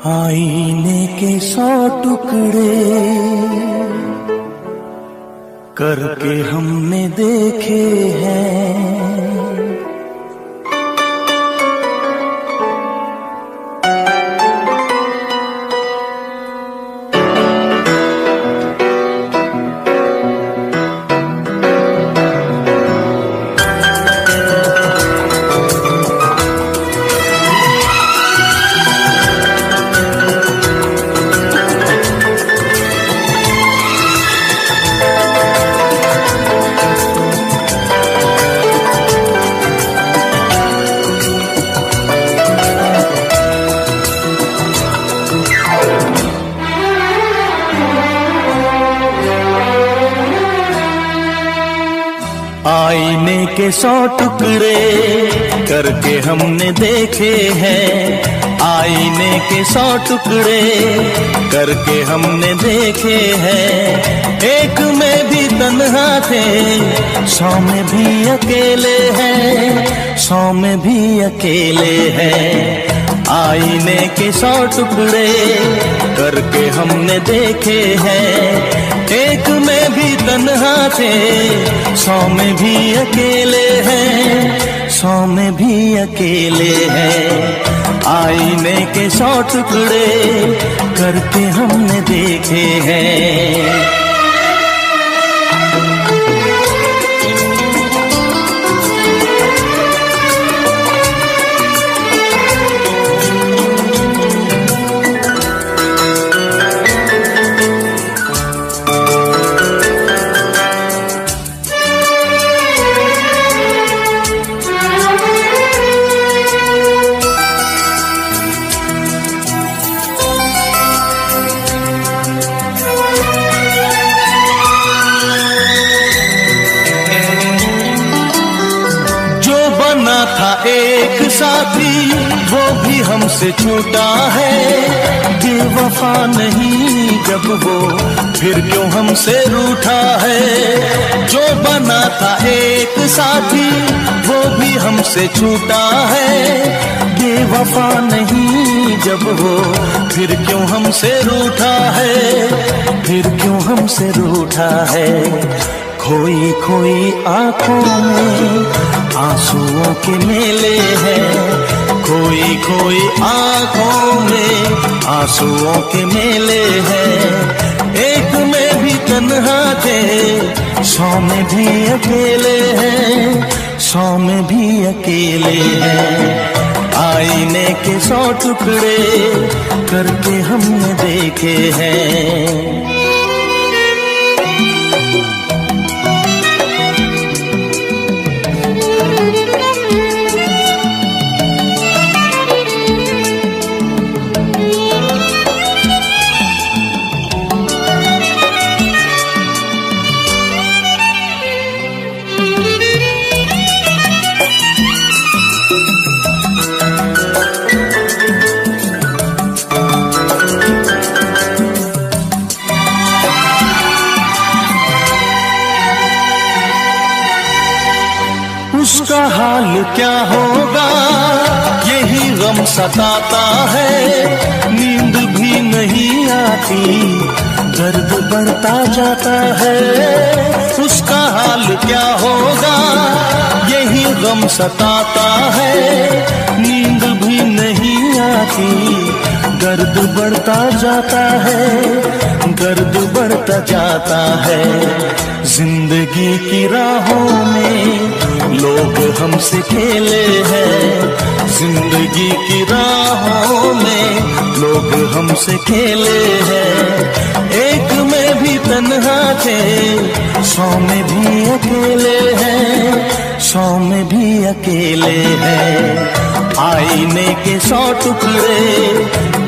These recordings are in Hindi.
आईने के 100 टुकड़े करके हमने देखे हैं। आईने के 100 टुकड़े करके हमने देखे हैं। आईने के 100 टुकड़े करके हमने देखे हैं। एक में भी तन्हा थे, 100 में भी अकेले हैं, 100 में भी अकेले हैं। आईने के 100 टुकड़े करके हमने देखे हैं। एक में भी तन्हा थे, 100 में भी अकेले हैं, 100 में भी अकेले हैं। आईने के 100 टुकड़े करके हमने देखे हैं। था एक साथी वो भी हमसे छूटा है। बेवफा नहीं जब वो फिर क्यों हमसे रूठा है। जो बना था एक साथी वो भी हमसे छूटा है। बेवफा नहीं जब वो फिर क्यों हमसे रूठा है, फिर क्यों हमसे रूठा है। खोई खोई आंखों में आंसुओं के मेले हैं। खोई खोई आंखों में आंसुओं के मेले हैं। एक में भी तन्हा थे, 100 में भी अकेले हैं, 100 में भी अकेले हैं। आईने के 100 टुकड़े करके हमने देखे हैं। उसका हाल क्या होगा यही गम सताता है। नींद भी नहीं आती, दर्द बढ़ता जाता है। उसका हाल क्या होगा यही गम सताता है। नींद भी नहीं आती, दर्द बढ़ता जाता है, दर्द बढ़ता जाता है। जिंदगी की राहों में लोग हमसे खेले हैं। जिंदगी की राहों में लोग हमसे खेले हैं। एक में भी तन्हा थे, 100 में भी अकेले हैं, 100 में भी अकेले हैं। आईने के 100 टुकड़े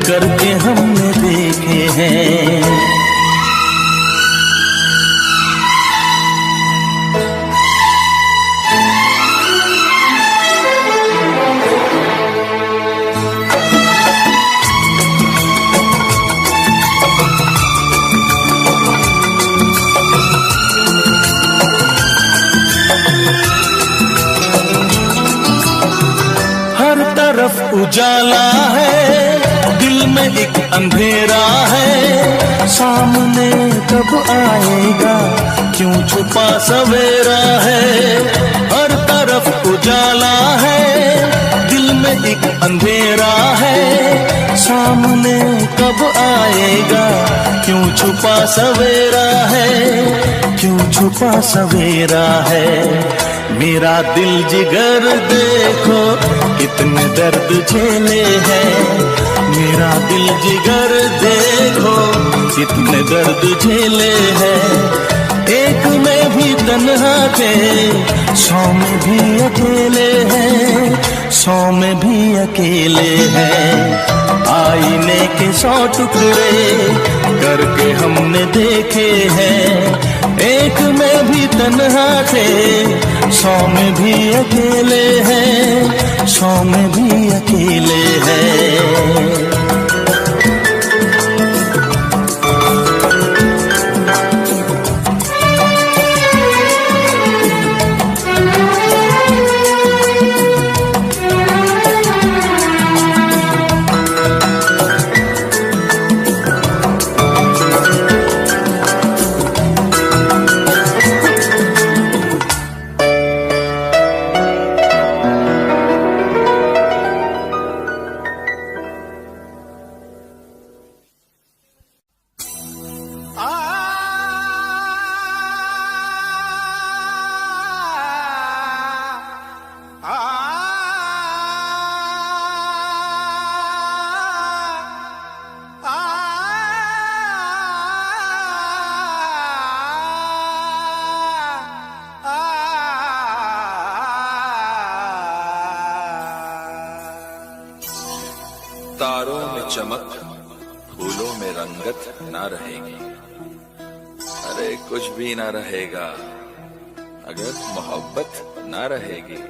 करके हमने देखे हैं। तरफ उजाला है, दिल दिल में एक अंधेरा है, सामने कब आएगा, क्यों छुपा सवेरा है। हर तरफ उजाला है, दिल में एक अंधेरा है, सामने कब आएगा, क्यों छुपा सवेरा है, क्यों छुपा सवेरा है। मेरा दिल जिगर देखो कितने दर्द झेले हैं, मेरा दिल जिगर देखो कितने दर्द झेले हैं। एक में भी तन्हा थे, 100 में भी अकेले हैं, 100 में भी अकेले हैं। आईने के 100 टुकड़े करके हमने देखे हैं, एक में भी तन्हा थे, 100 में भी अकेले हैं, 100 में भी अकेले हैं। तारों में चमक, फूलों में रंगत ना रहेगी। अरे कुछ भी ना रहेगा अगर मोहब्बत ना रहेगी।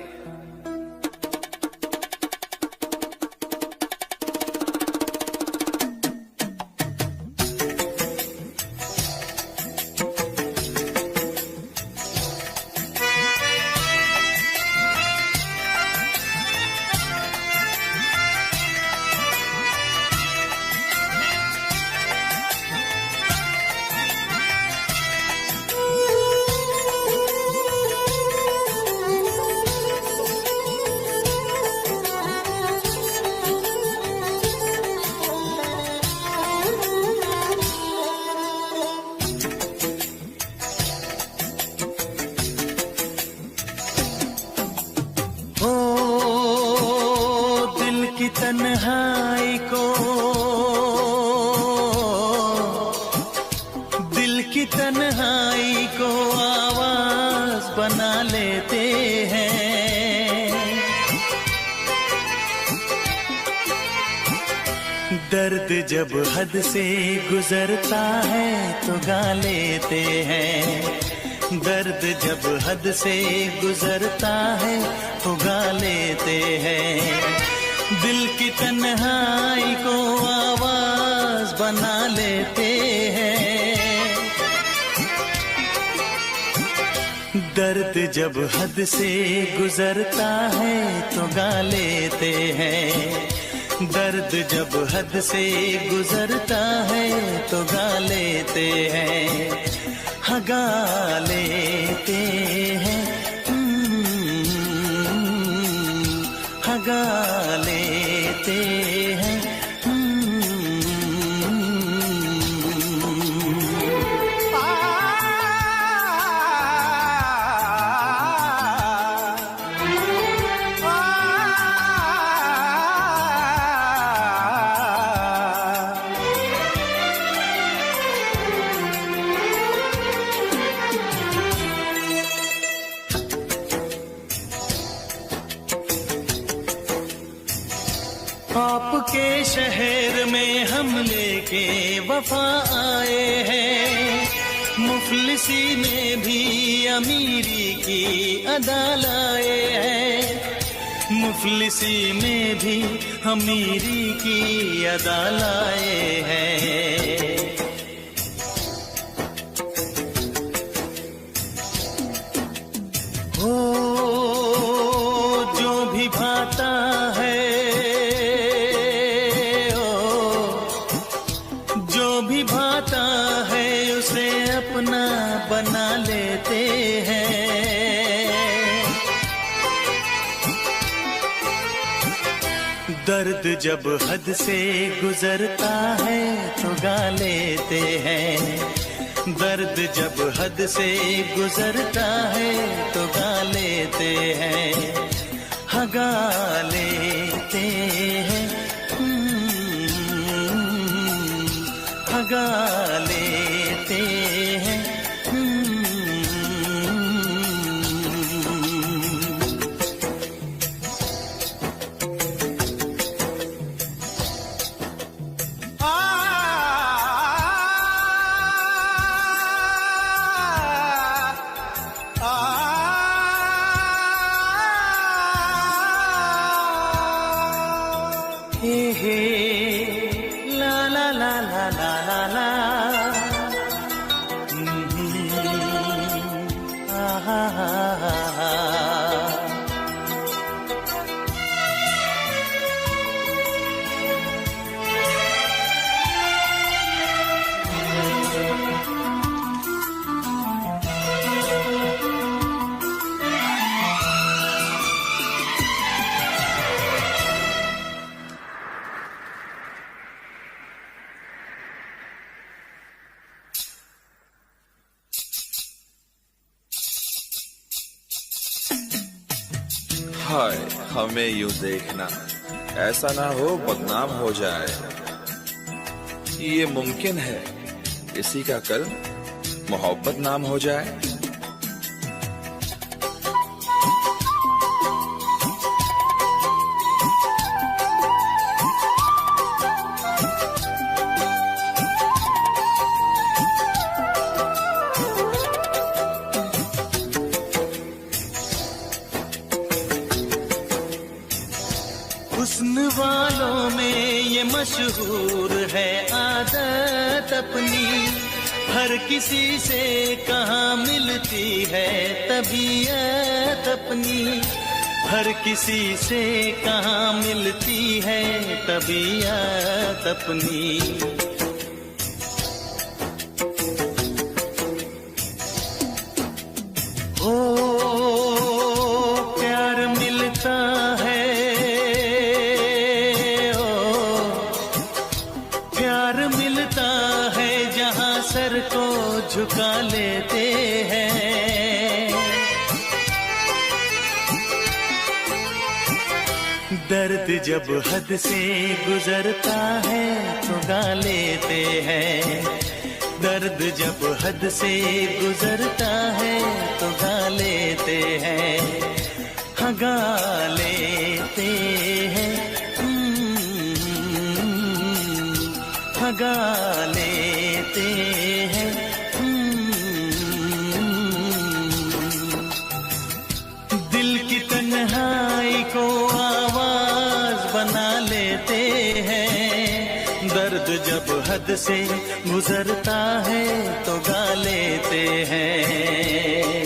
तन्हाई को, दिल की तन्हाई को आवाज बना लेते हैं। दर्द जब हद से गुजरता है तो गा लेते हैं, दर्द जब हद से गुजरता है तो गा लेते हैं। दिल की तन्हाई को आवाज बना लेते हैं। दर्द जब हद से गुजरता है तो गा लेते हैं, दर्द जब हद से गुजरता है तो गा लेते हैं, हाँ गा लेते हैं, हाँ गा लेते हैं। आपके शहर में हम लेके वफा आए हैं, मुफलिसी में भी अमीरी की अदा लाए हैं, मुफलिसी में भी अमीरी की अदा लाए हैं। हो जो भी भाता है, दर्द जब हद से गुजरता है तो गा लेते हैं। दर्द जब हद से गुजरता है तो गा लेते हैं। हाँ गा लेते हैं। हाँ गा लेते हैं। हे ला ला ला ला ला ला ला हा हा हा हा। हाय हमें यूं देखना, ऐसा ना हो बदनाम हो जाए। ये मुमकिन है किसी का कल मोहब्बत नाम हो जाए। हुस्न वालों में ये मशहूर है आदत अपनी, हर किसी से कहाँ मिलती है तबीयत अपनी। हर किसी से कहाँ मिलती है तबीयत अपनी। ओ प्यार मिलता है, मिलता है जहां सर को झुका लेते हैं। दर्द जब हद से गुजरता है तो गा लेते हैं। दर्द जब हद से गुजरता है तो गा लेते हैं। हाँ गा लेते हैं। गा लेते हैं। दिल की तन्हाई को आवाज बना लेते हैं। दर्द जब हद से गुजरता है तो गा लेते हैं।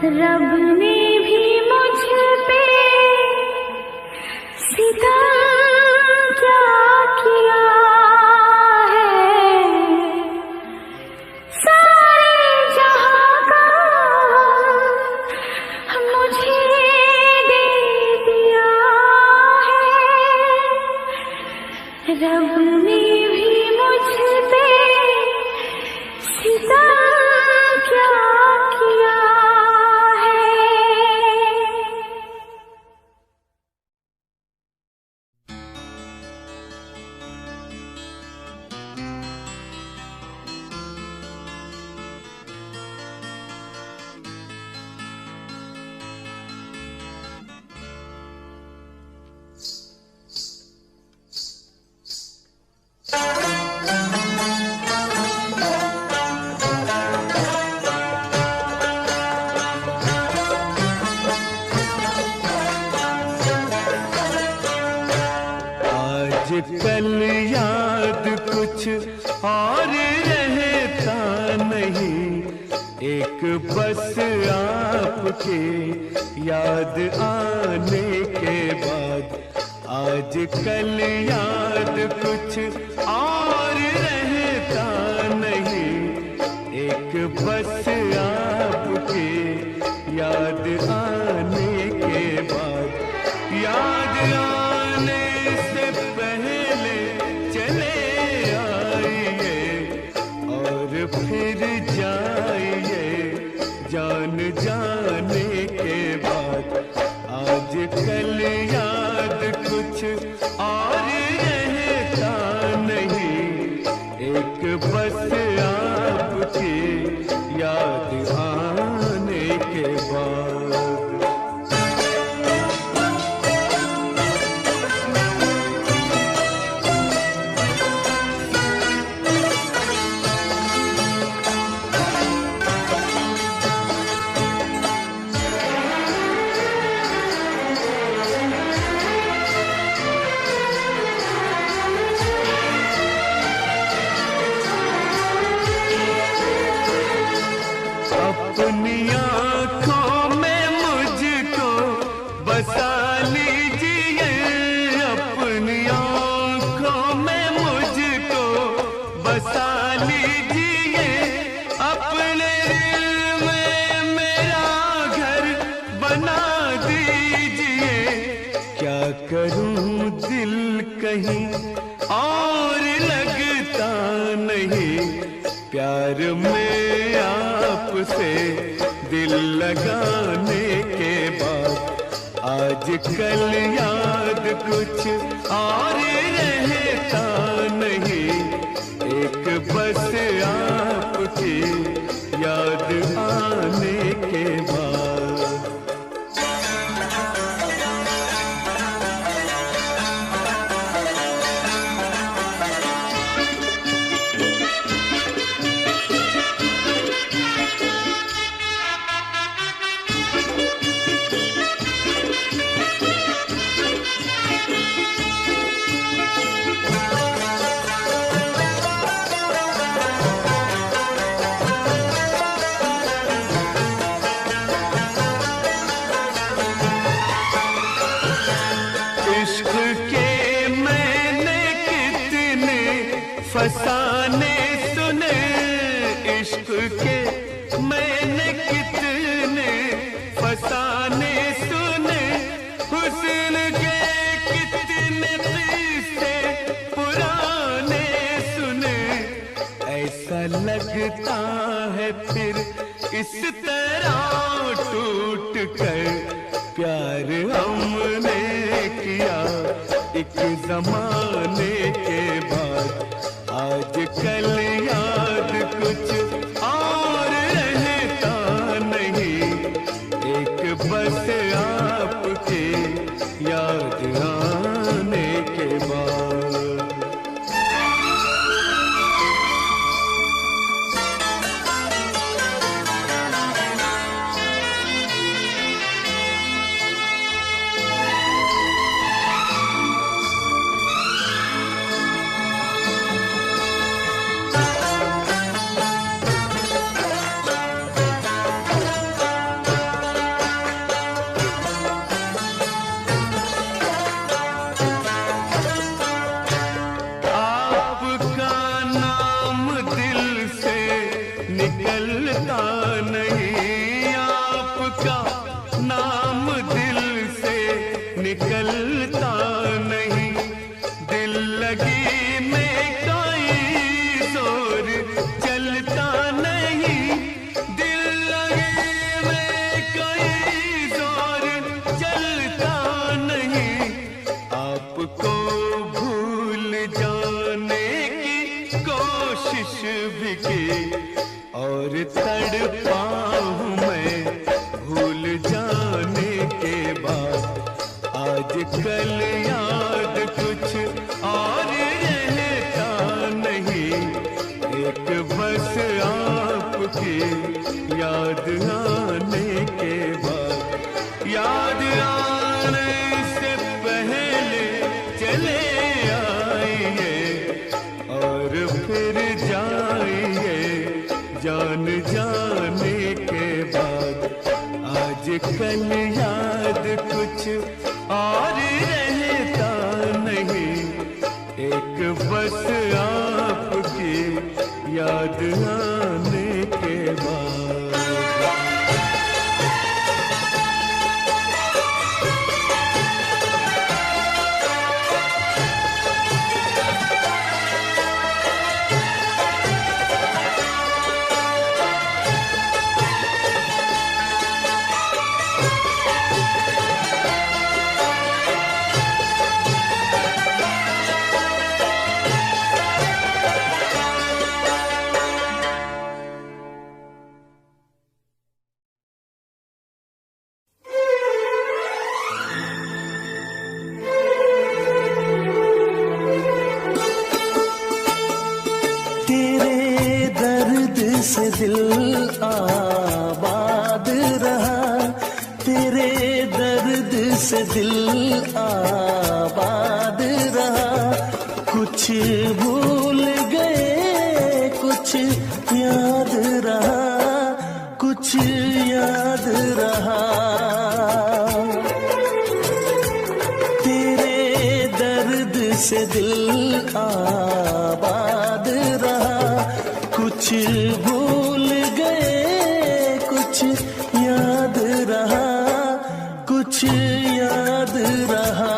रब ने भी मुझ पे सितम क्या किया है, सारे जहां का मुझे दे दिया है। रब ने भी मुझ पे सितम क्या किया है। कल याद कुछ और रहता नहीं, एक बस आपके याद आने के बाद। आज कल याद कुछ और रहता नहीं, एक बस आपके याद आने के बाद। याद आने से पहले चले आइए और फिर जाइए जान जाने के बाद। आज कल याद कुछ और रहता नहीं, एक बस आपकी याद आने के बाद। अपनी आँखों में मुझको बसा लीजिए, अपनी आँखों में मुझको बसा लीजिए, अपने दिल में मेरा घर बना दीजिए। क्या करूं दिल कहीं और लगता नहीं, प्यार में आपसे दिल लगाने के बाद। आज कल याद कुछ और रहता नहीं, एक बस आपकी याद आने के बाद। इश्क के मैंने कितने फसाने सुने, इश्क के मैंने कितने फसाने सुने, हुस्न के कितने किस्से पुराने सुने। ऐसा लगता है फिर इस तरह टूट कर प्यार हमने किया एक जमाने के बाद। आज कल याद कुछ और रहता नहीं, एक बस आपके याद आने के बाद। आपका नाम दिल से निकलता नहीं, दिल लगी में कोई जोर चलता नहीं, दिल लगी में कोई जोर चलता नहीं। आपको भूल जाने की कोशिश भी की और तड़पा हूँ मैं भूल जाने के बाद। आज कल याद कुछ और रहता नहीं, एक बस आपकी याद आने के बाद। याद आने से पहले चले आइए और फिर जाइए जान जाने के बाद। आज कल याद कुछ और रहता नहीं, एक बस आपकी याद आने के बाद। से दिल आबाद रहा, तेरे दर्द से दिल आबाद रहा। कुछ भूल गए कुछ याद रहा, कुछ याद रहा। तेरे दर्द से दिल आबाद रहा, कुछ भूल गए कुछ याद रहा, कुछ याद रहा।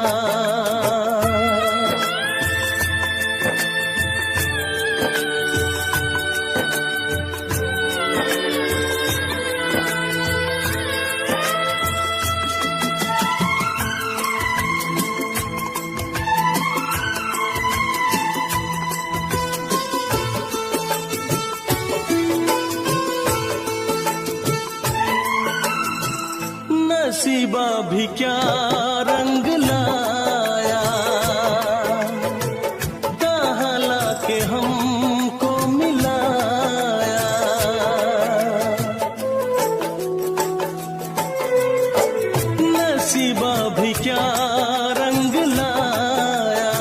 नसीबा भी क्या रंग लाया, कहाँ लाके हमको मिलाया। नसीबा भी क्या रंग लाया,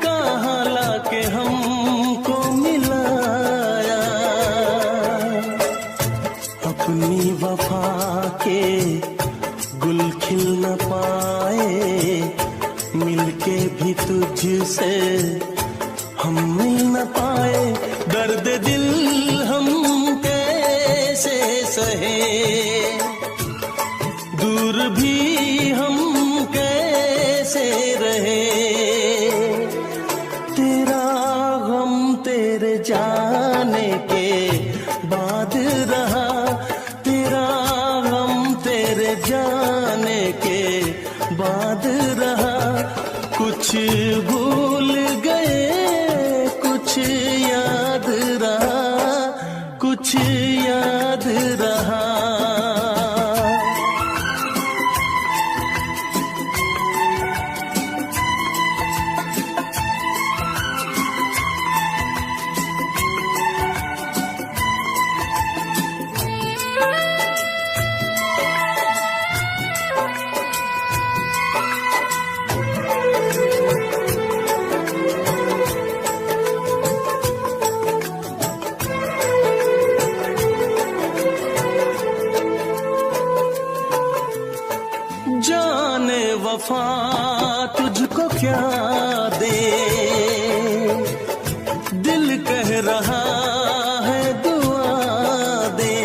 कहाँ लाके हमको मिलाया। अपनी वफा के गुल खिल न पाए, मिलके भी तुझसे हम मिल न पाए। दर्द दिल हम कैसे सहे, दूर भी हम कैसे रहे। तेरा गम तेरे जाने के बाद रहा, तेरा गम तेरे जाने के बाद रहा। कुछ भूल गए कुछ याद रहा, कुछ याद रहा। जाने वफा तुझको क्या दे, दिल कह रहा है दुआ दे।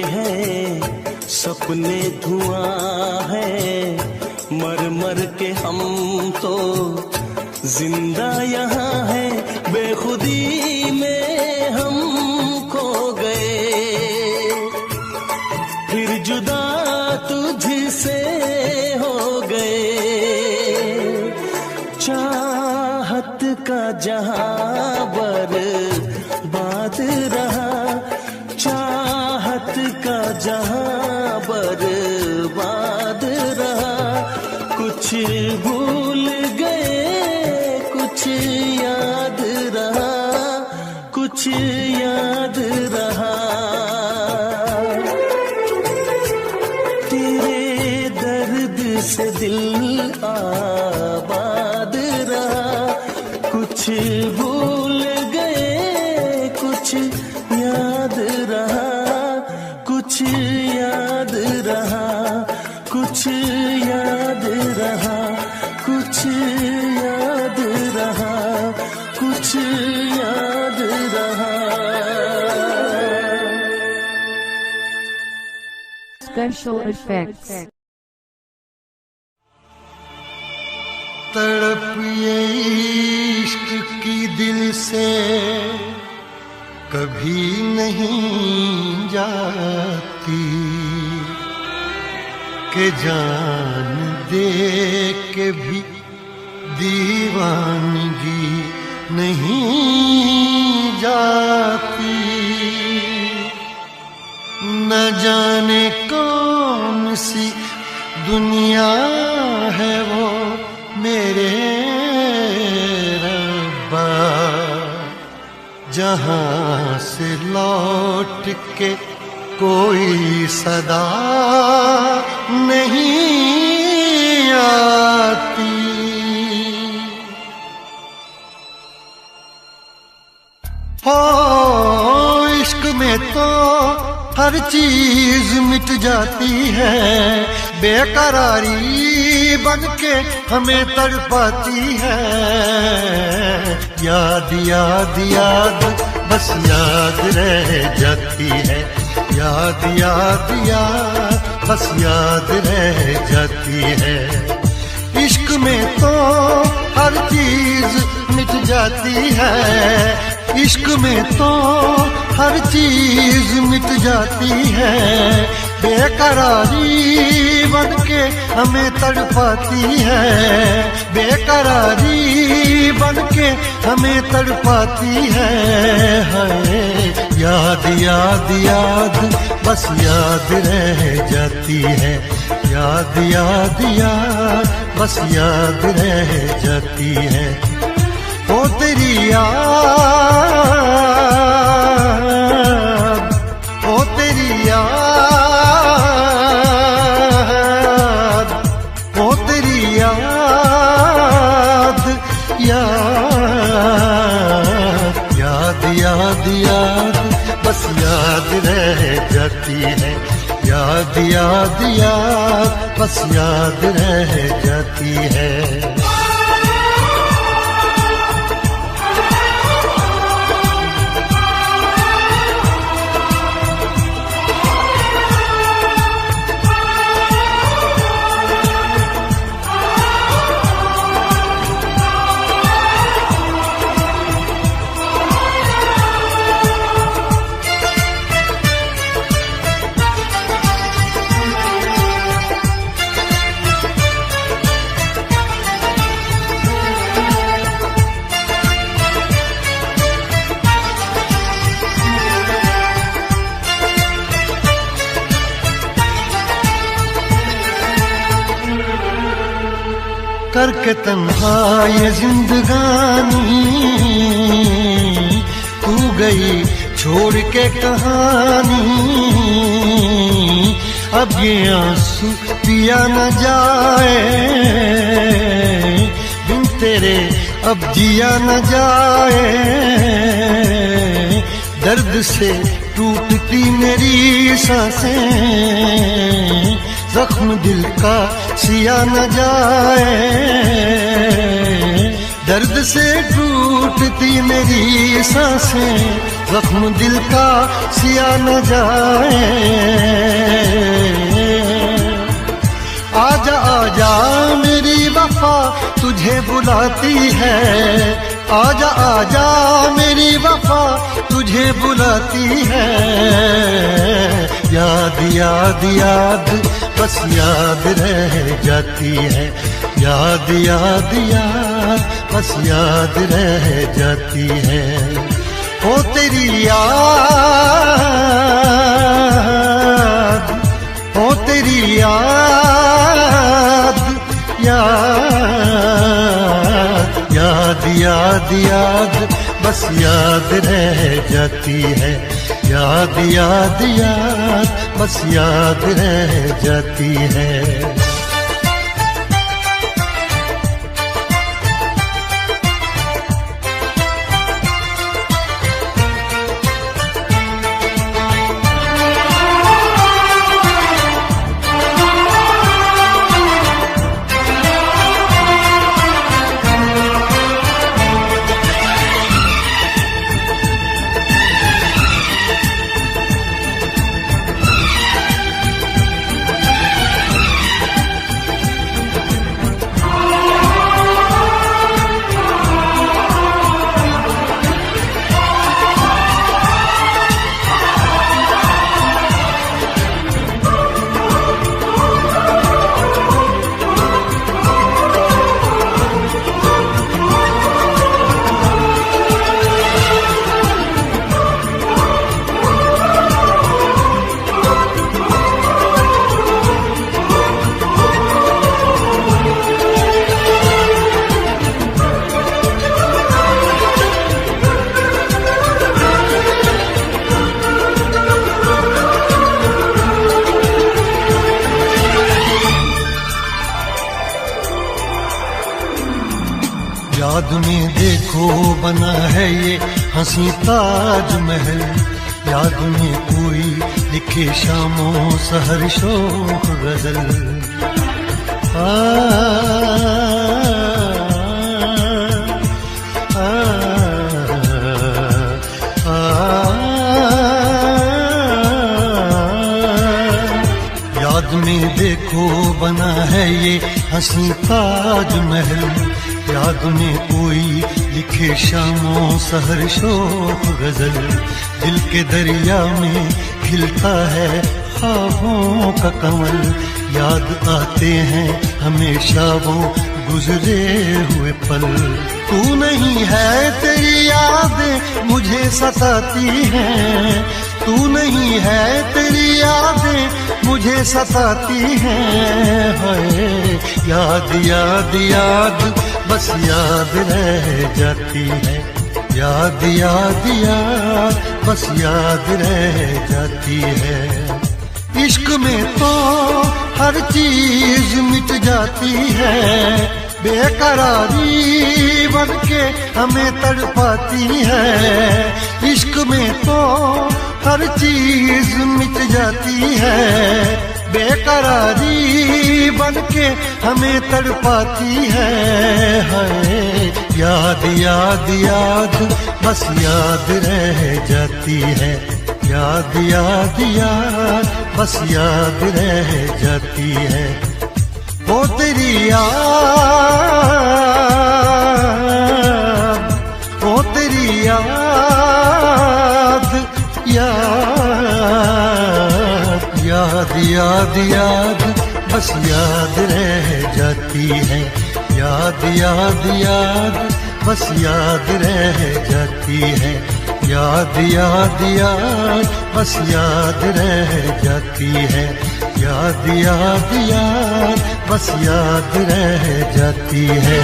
हैं सपने धुआं है, मर मर के हम तो जिंदा यहाँ है, बेखुदी में हम खो गए, फिर जुदा तुझसे हो गए। चाहत का जहां बर्बाद रहा, चाहत का जहां बर्बाद रहा, कुछ भूल गए कुछ याद रहा, कुछ याद रहा। तेरे दर्द से दिल आबाद रहा, कुछ भूल गए कुछ याद रहा, कुछ याद रहा, कुछ याद रहा, कुछ याद रहा, कुछ याद रहा। Special effects. तड़प ये इश्क की दिल से कभी नहीं जाती, के जान दे के भी दीवानगी नहीं जाती। न जाने कौन सी दुनिया है वो मेरे रब्बा, जहां से लौट के कोई सदा नहीं आती। हो इश्क में तो हर चीज मिट जाती है, बेकरारी बनके हमें तड़पाती है। याद याद याद बस याद रह जाती है, याद याद याद बस याद रह जाती है। इश्क में तो हर चीज मिट जाती है, इश्क में तो हर चीज मिट जाती है। बेकरारी बनके हमें तड़पाती है, बेकरारी बनके हमें तड़पाती है। याद याद याद बस याद रह जाती है, याद याद याद बस याद रह जाती है। ओ तेरी याद, ओ तेरी याद, ओ तेरी याद, याद याद याद याद बस याद रह जाती है, याद याद याद बस याद रह जाती है। करके तन्हा ये जिंदगानी तू गई छोड़ के कहानी। अब ये आंसू पिया न जाए, बिन तेरे अब जिया न जाए। दर्द से टूटती मेरी सांसें, जख्म दिल का सिया न जाए। दर्द से टूटती मेरी सांसें, जख्म दिल का सिया न जाए। आजा आजा मेरी वफा तुझे बुलाती है, आजा आजा मेरी वफा तुझे बुलाती है। याद याद याद बस याद रह जाती है, याद याद याद बस याद रह जाती है। ओ तेरी याद, ओ तेरी याद, याद याद याद याद बस याद रह जाती है, याद याद याद बस याद रह जाती है। याद में देखो बना है ये हंसी ताजमहल, याद में कोई लिखे शामों सहर शोक गजल। याद में देखो बना है ये हंसी ताजमहल, याद में कोई लिखे शामों सहर शोक गजल। दिल के दरिया में खिलता है ख्वाबों का कमल, याद आते हैं हमेशा वो गुजरे हुए पल। तू नहीं है तेरी यादें मुझे सताती हैं, तू नहीं है तेरी यादें मुझे सताती हैं। हाय याद याद याद बस याद रह जाती है, याद याद याद बस याद रह जाती है। इश्क में तो हर चीज मिट जाती है, बेकरारी बन के हमें तड़पाती है। इश्क में तो हर चीज मिट जाती है, बेकरारी बन के हमें तड़पाती है। हाय याद याद याद बस याद रह जाती है, याद याद याद बस याद रह जाती है। ओ तेरी याद, ओ तेरी याद, याद याद याद याद बस याद रह जाती है, याद याद याद बस याद रह जाती है। याद याद याद बस याद रह जाती है, याद याद याद बस याद रह जाती है।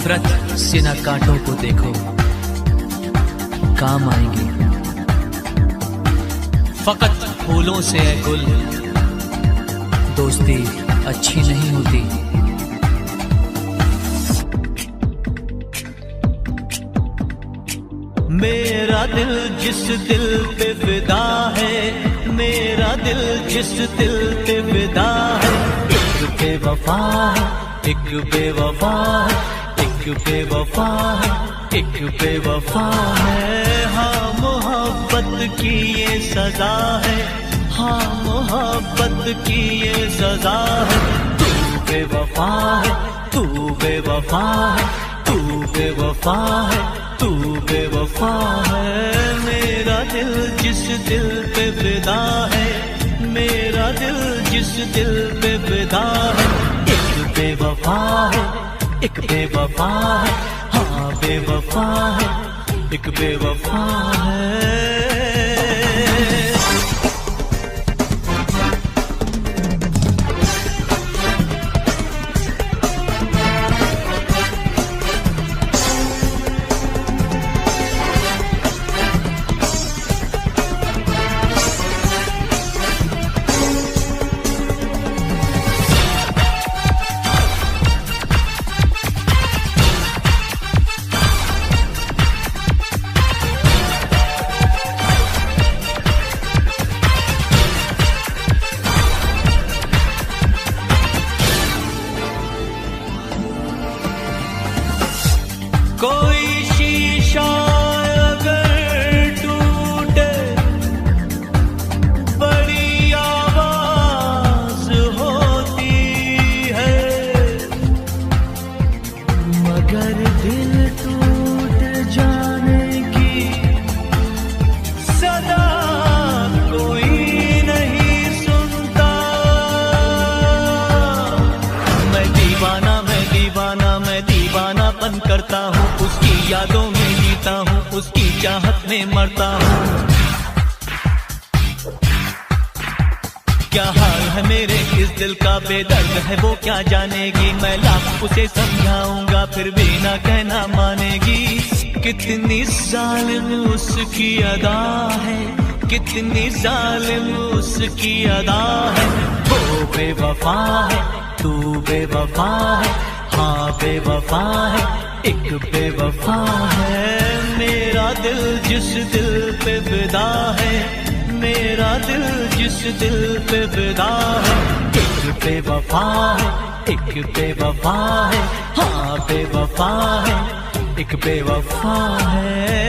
नफरत सिना कांटों को देखो, काम आएंगी। फकत फूलों से है गुल, दोस्ती अच्छी नहीं होती। मेरा दिल जिस दिल पे फिदा है, मेरा दिल जिस दिल पे फिदा है, एक बेवफा है, एक बेवफा है, एक बेवफा है, एक बेवफा है। हाँ मोहब्बत की ये सजा है, हाँ मोहब्बत की ये सजा है। तू बेवफा है, तू बेवफा है, तू बेवफा है, तू बेवफा है। मेरा दिल जिस दिल पे फिदा है, मेरा दिल जिस दिल पे फिदा है, एक बेवफा है, एक बेवफा है, हाँ बेवफा है, एक बेवफा है। कोई शीशा अगर टूटे, बड़ी आवाज होती है, मगर दिल टूट जाने की सदा कोई नहीं सुनता। मैं दीवाना, मैं दीवाना, मैं दीवानापन करता हूँ, उसकी यादों में जीता हूँ, उसकी चाहत में मरता हूँ। क्या हाल है मेरे इस दिल का, बेदर्द है वो क्या जानेगी। मैं लाख उसे समझाऊंगा फिर भी ना कहना मानेगी। कितनी जालिम उसकी अदा है, कितनी जालिम उसकी अदा है। वो बेवफा है, तू बेवफा है, हाँ बेवफा है, एक बेवफा है। मेरा दिल जिस दिल पे फिदा है, मेरा दिल जिस दिल पे फिदा है, एक बेवफा है, एक बेवफा है, हाँ बेवफा है, एक बेवफा है।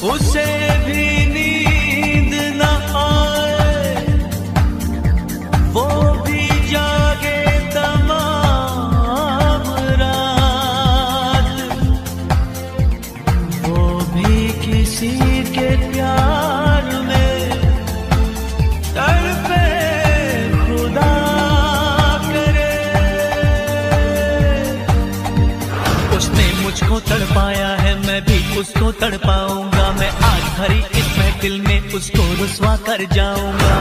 उसे भी नींद न आए, वो भी जागे तमाम रात, वो भी किसी के प्यार में तड़पे खुदा करे। उसने मुझको तड़पाया है, मैं भी उसको तड़पाऊंगा। मैं आज भरी इस महफिल में उसको रुसवा कर जाऊंगा।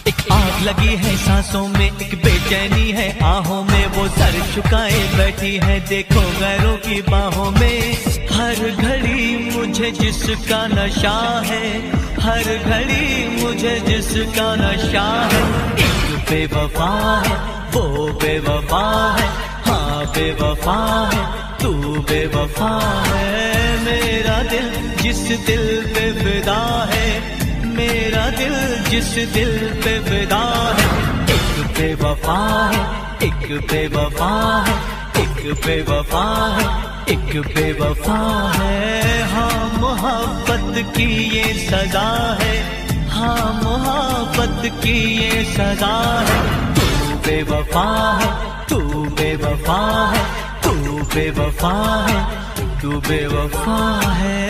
एक आग लगी है सांसों में, एक बेचैनी है आहों में, वो सर झुकाए बैठी है देखो गैरों की बाहों में। हर घड़ी मुझे जिसका नशा है, हर घड़ी मुझे जिसका नशा है, एक बेवफा है, वो बेवफा है, हाँ बेवफा है, तू बेवफा है। मेरा दिल जिस दिल पे फिदा है, मेरा दिल जिस दिल पे फिदा है, एक बेवफा है, एक बेवफा है, एक बेवफा है, एक बेवफा है। हाँ मोहब्बत की ये सजा है, हाँ मोहब्बत की ये सजा है। तू बेवफा है, तू बेवफा है, तू बेवफा है, तू बेवफा है।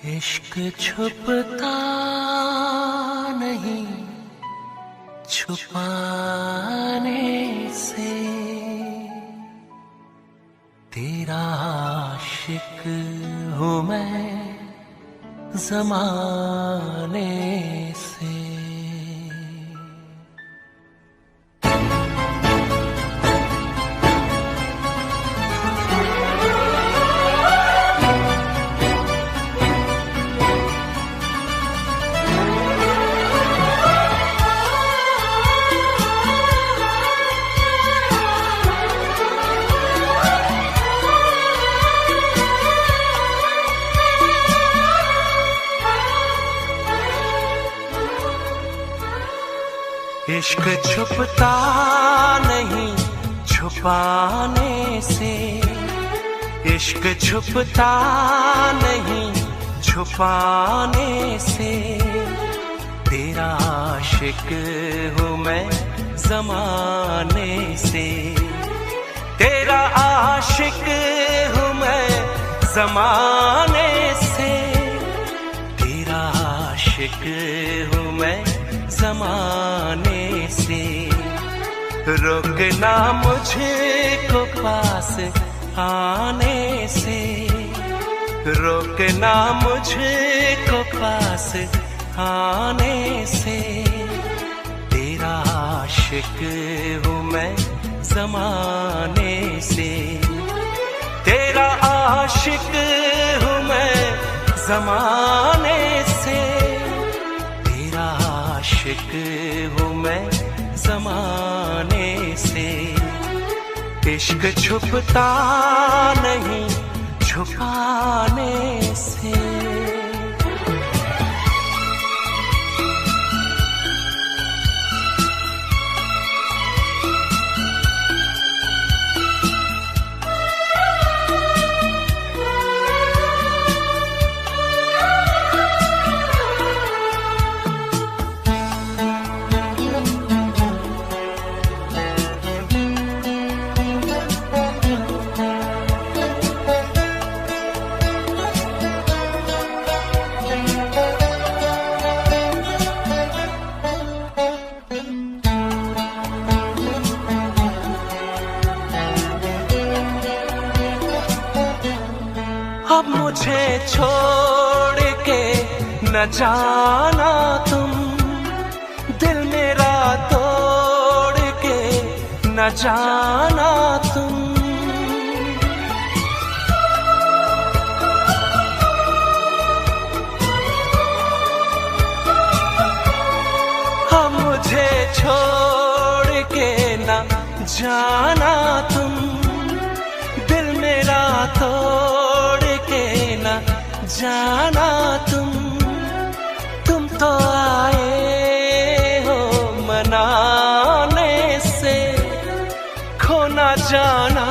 इश्क छुपता नहीं छुपाने से, तेरा आशिक हूँ मैं ज़माने से। इश्क छुपता नहीं छुपाने से, इश्क छुपता नहीं छुपाने से, तेरा आशिक हूँ मैं ज़माने से, तेरा आशिक हूँ मैं ज़माने से, तेरा आशिक हूँ मैं ज़माने से। रोकना मुझको पास आने से, रोकना मुझको पास आने से, तेरा आशिक हूँ मैं ज़माने से, तेरा आशिक हूँ मैं ज़माने से, तेरा आशिक हूँ मैं ज़माने से। इश्क छुपता नहीं छुपाने से। अब मुझे छोड़ के न जाना तुम, दिल मेरा तोड़ के न जाना तुम। अब मुझे छोड़ के न जाना तुम, दिल मेरा तोड़ न जाना तुम तो आए हो मनाने से, खो न जाना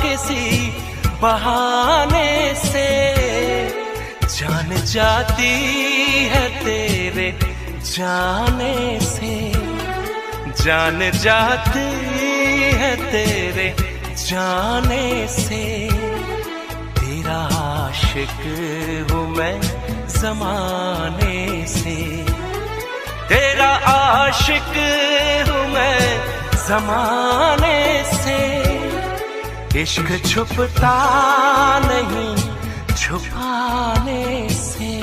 किसी बहाने से, जान जाती है तेरे जाने से, जान जाती है तेरे जाने से, तेरा आशिक हूँ मैं ज़माने से, तेरा आशिक हूँ मैं ज़माने से। इश्क छुपता नहीं छुपाने से।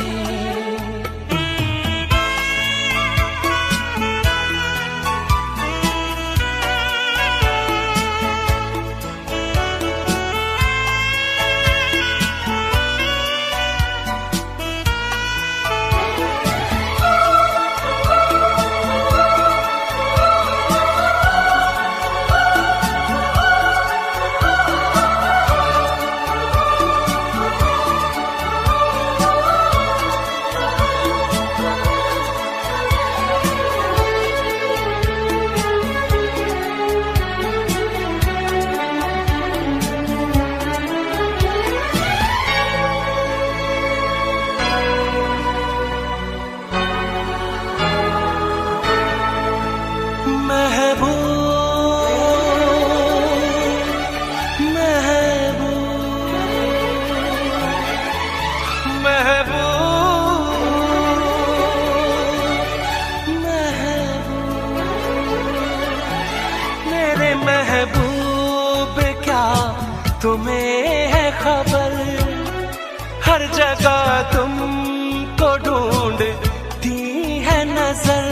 महबूब क्या तुम्हें है खबर, हर जगह तुमको ढूंढती है नजर।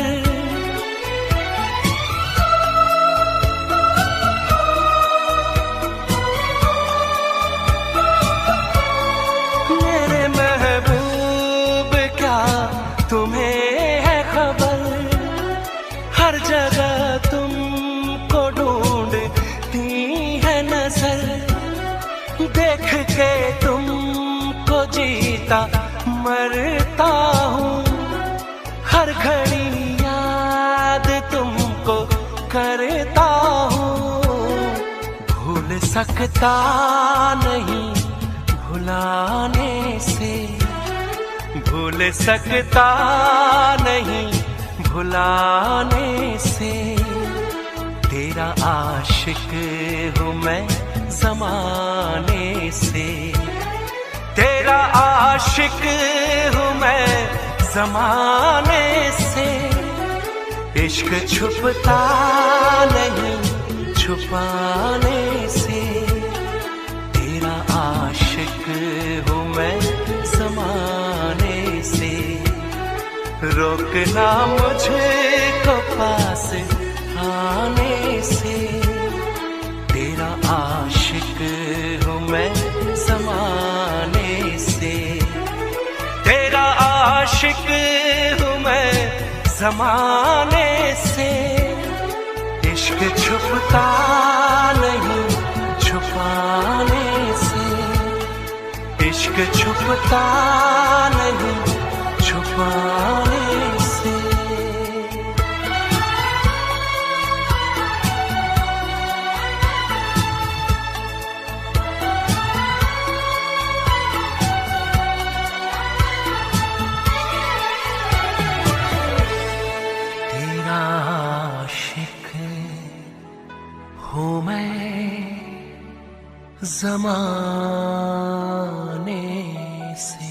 मेरे महबूब क्या तुम्हें है खबर, हर जगह तुमको ढूंढती है नजर। देख के तुमको जीता मरता हूँ, हर घड़ी याद तुमको करता हूँ। भूल सकता नहीं भुलाने से, भूल सकता नहीं भुलाने से। तेरा आशिक हूँ मैं ज़माने से, तेरा आशिक हूँ मैं ज़माने से। इश्क छुपता नहीं छुपाने से, तेरा आशिक हूँ मैं ज़माने से। रोकना मुझको पास आने से, तेरा आशिक हूँ मैं ज़माने से। तेरा आशिक हूँ मैं ज़माने से। इश्क छुपता नहीं छुपाने से, इश्क छुपता नहीं छुपाने से। तेरा आशिक हूँ मैं ज़माने से।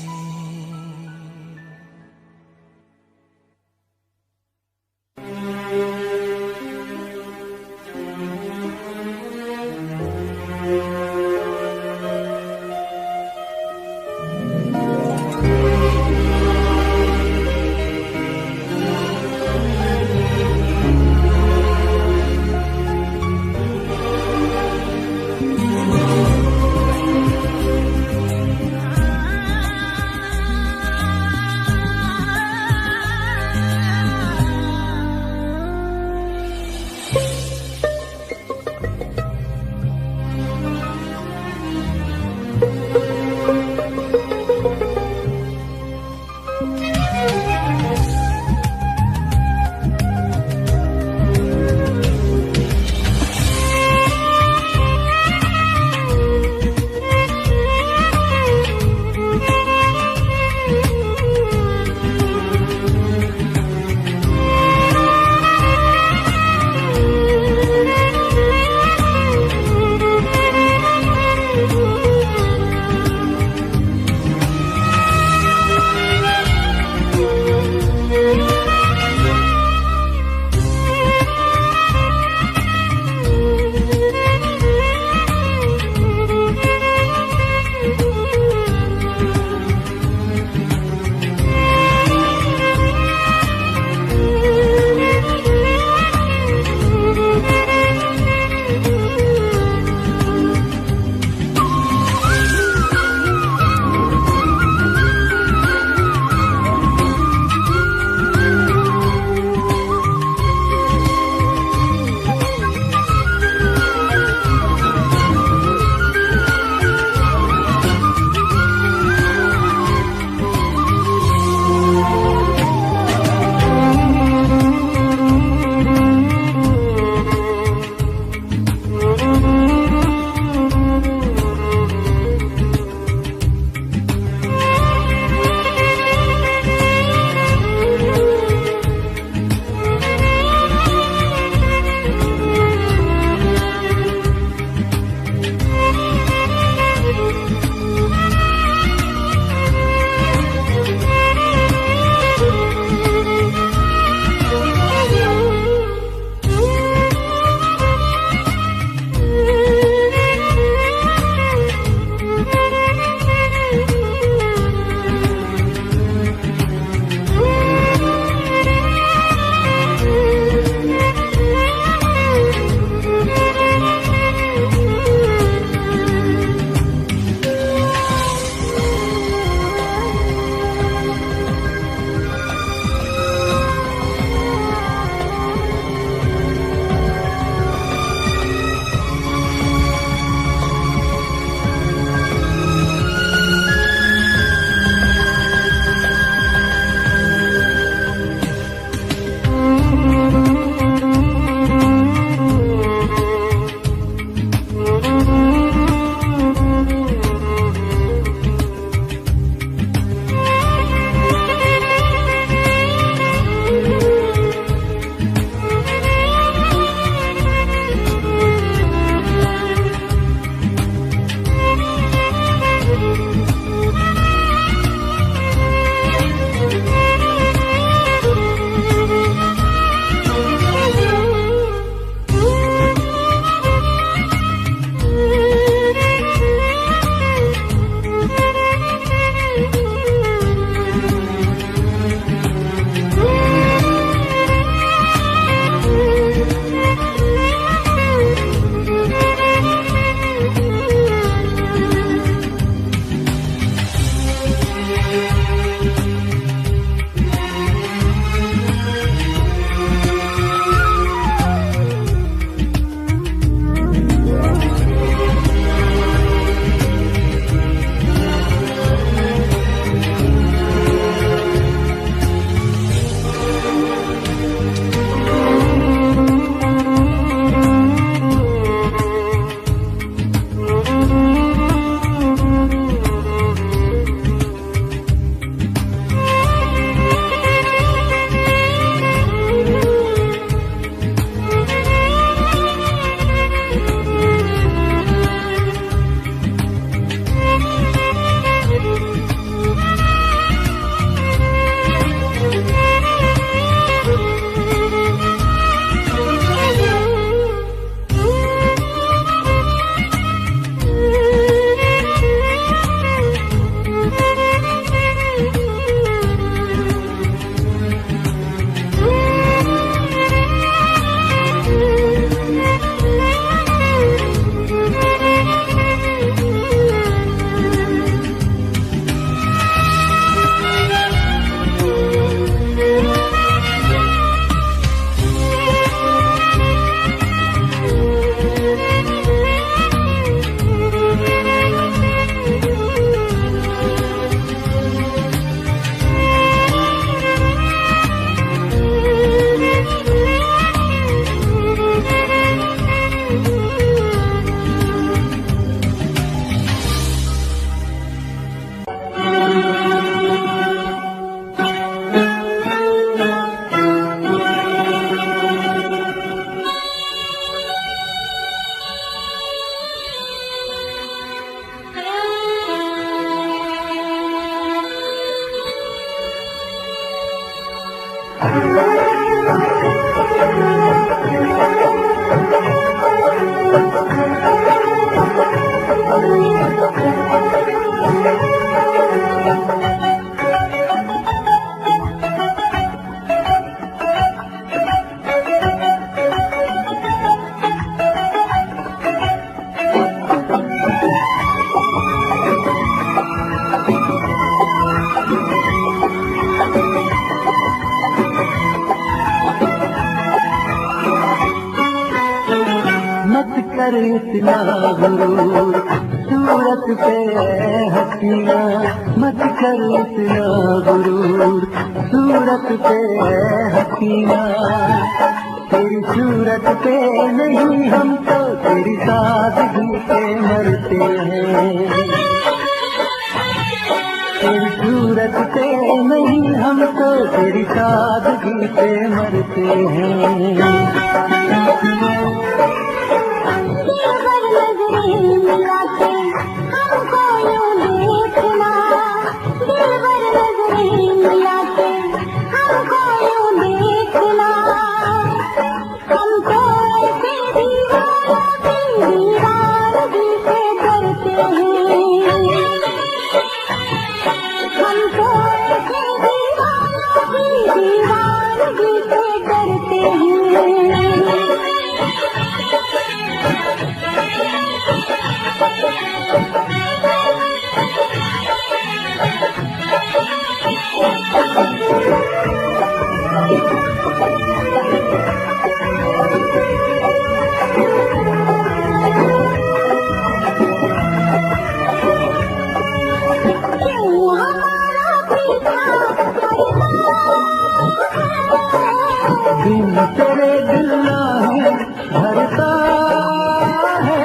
मत कर इतना गुरूर, सूरत पे हसीना मत कर इतना गुरूर, सूरत पे हसीना। तेरी सूरत पे नहीं हम तो तेरी सादगी पे मरते हैं, तेरी सूरत पे नहीं हम तो तेरी सादगी पे मरते हैं। दिन तेरे दिल है भरता है,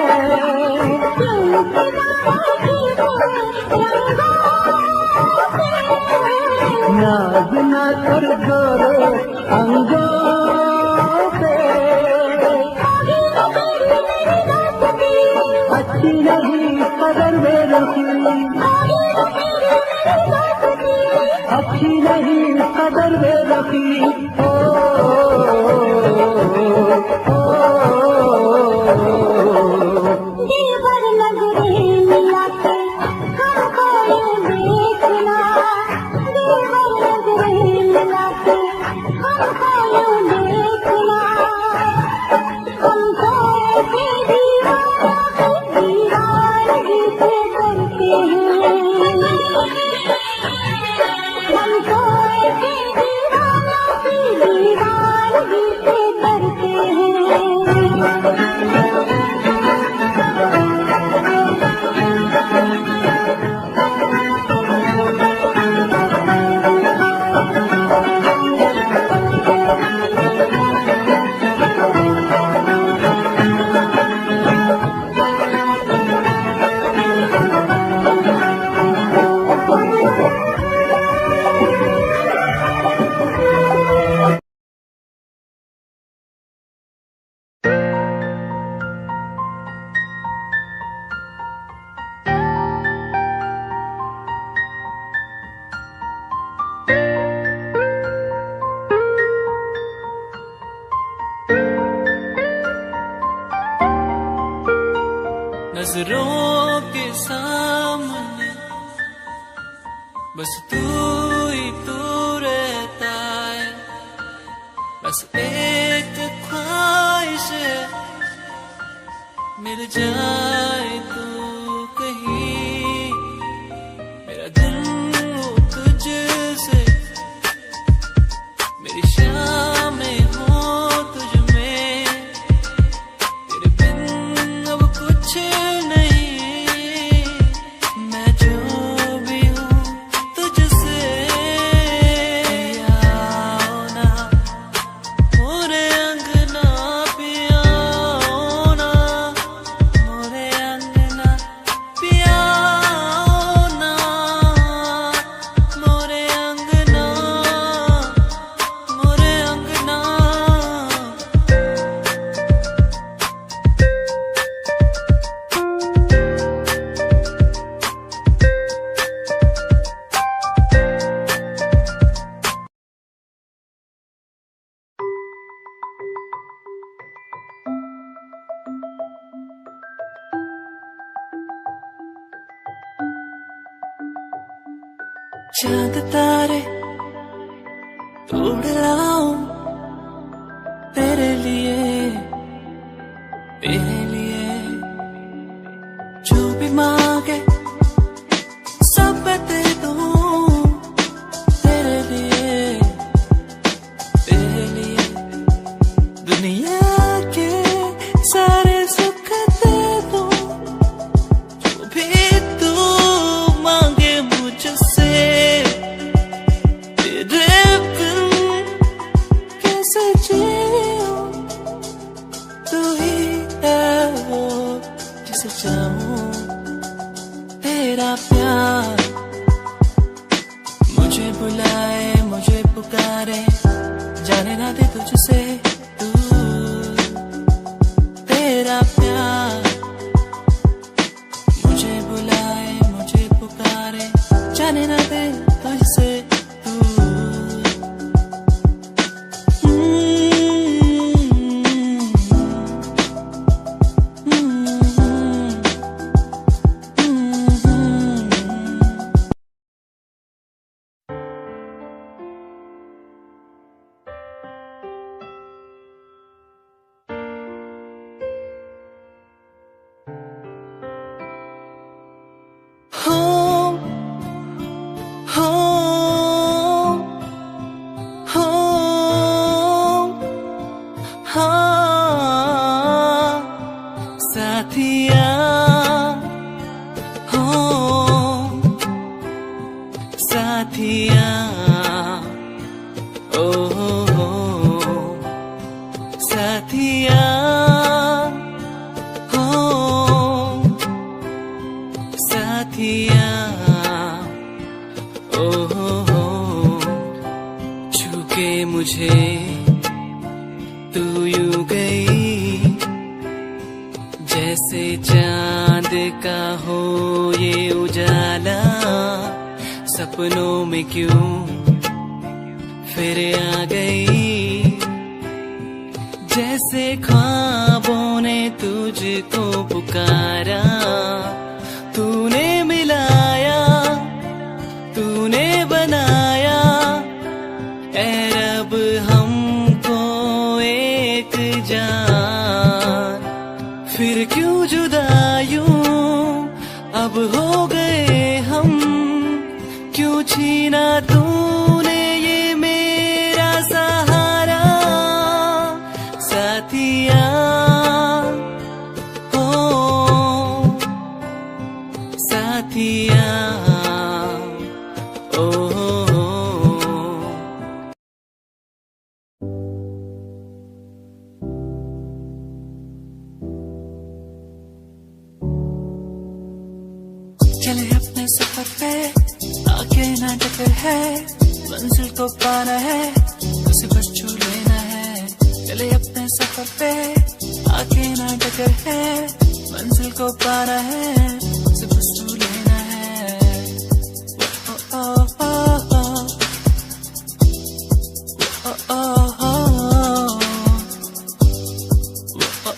नाज न कर गोरे अंगों पे, अच्छी नहीं कदर बेरखी, अच्छी नहीं कदर बेरखी। नजरों के सामने बस तू ही तू रहता है, बस एक ख्वाहिश है मिल जाए तू कहीं, मेरा दिल हो तुझसे, मेरी शामें हो तुझ में, तेरे बिन अब कुछ चांद तारे तोड़ लाऊं तेरे लिए, तेरे लिए जो भी मांगे सब दे दूं, तेरे लिए, तेरे लिए दुनिया के सारे सुख चाहूं तेरा प्यार मुझे बुलाए मुझे पुकारे जाने ना दे तुझसे दूर तेरा प्यार मुझे बुलाए मुझे पुकारे जाने ना दे तुझसे साथिया हो साथिया ओ हो साथिया हो साथिया ओ हो छूके मुझे तू यूं गई जैसे चांद का हो ये उजाला सपनों में क्यों फिर आ गई जैसे ख्वाबों ने तुझको पुकारा तूने मिलाया तूने बनाया ऐ रब हमको एक जान फिर क्यों जुदा यूं अब हो गए हम क्यों छीना तूने ये मेरा सहारा साथिया हो साथिया ओ चले अपने सफर पे आगे ना टक्कर है मंजिल को पाना है उसे बस छू लेना है चले अपने सफर पे आगे ना टक्कर है मंजिल को पाना है उसे बस छू लेना है ओ ओ ओ ओ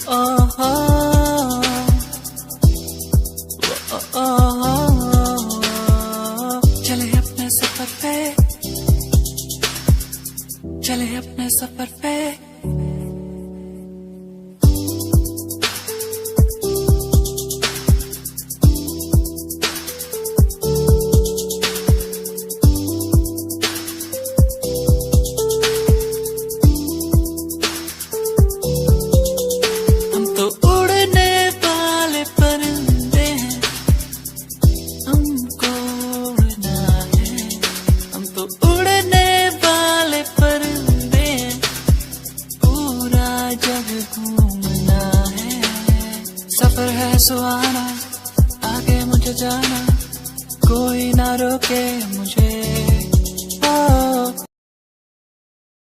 ओ ओ ओ चले अपने सफर पे चले अपने सफर पे हम तो उड़ने वाले परिंदे हैं हमको उड़ना है हम तो उड़ने वाले परिंदे हैं पूरा जग घूमना है सफर है सुहाना आगे मुझे जाना कोई ना रोके मुझे